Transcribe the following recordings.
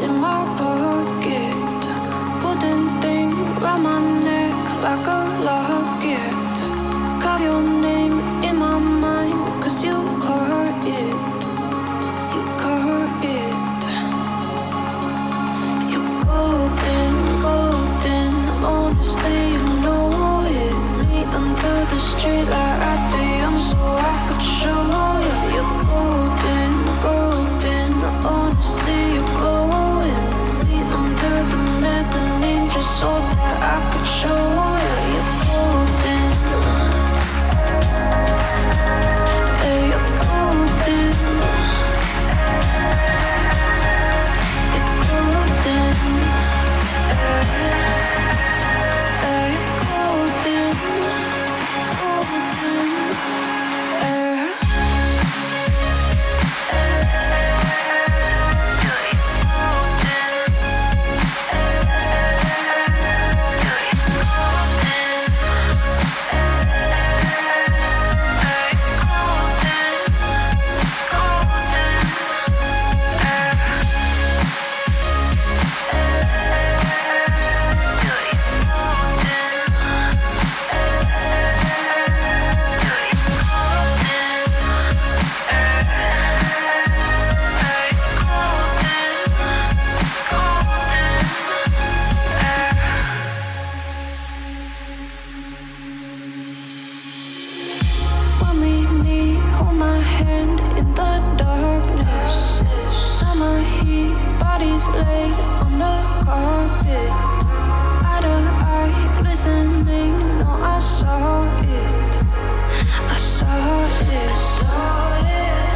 in my pocket. Golden thing round my neck like a locket. Carve your name in my mind, 'cause you caught it. You caught it. You're golden, golden. Honestly, you know it. Meet under the street light at the so I could show you. You're golden, golden. Honestly, you're glowing. Meet under the mezzanine just so that I could show you. You're golden. Yeah, you're golden. You're golden. Yeah, you're golden. Golden. Laid on the carpet, eye to eye, glistening. No, I saw it. I saw it.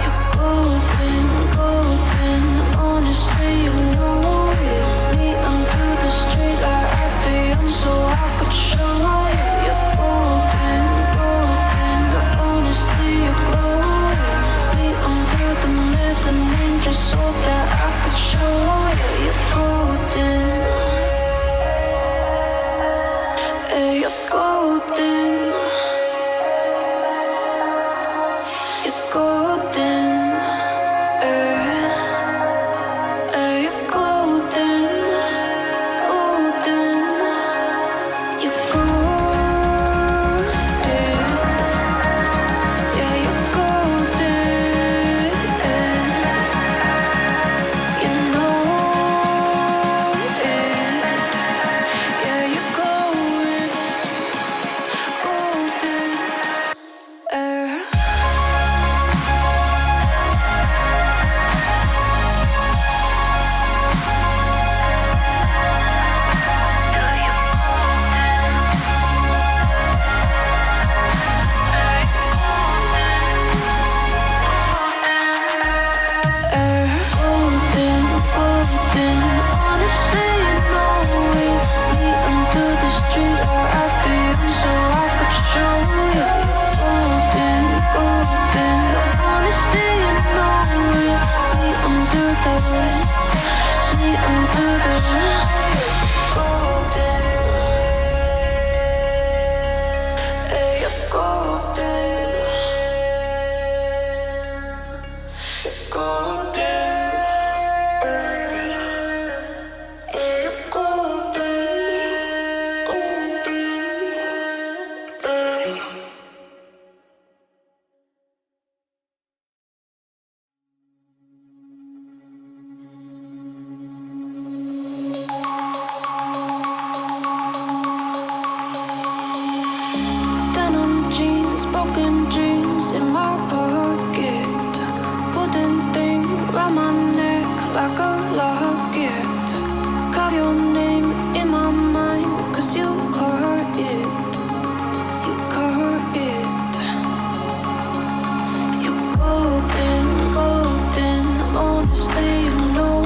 You're golden, golden. Honestly, you know it. Me under the street light at the so I could show you. You're golden, golden. Honestly, you're glowing. Me under the mezzanine just so that I could show you. You're golden. Yeah, you're golden. You're golden. Yeah, you're golden. Golden. You're golden. Yeah, you're golden. You know it. Yeah, you're glowing. Golden. Golden, golden. Honestly, you know it. Me under the street light at the so I could show you. Golden, golden. Honestly, you know it. Me under the golden. Yeah, you're golden. You're golden. You're golden. Golden. Denim jeans, broken dreams in my pocket. Golden thing round my neck like a locket. Carve your name in my mind, 'cause you caught it. You caught it. You're golden, golden. Honestly, you know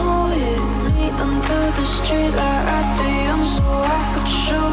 it. Me under the street light at the so I could show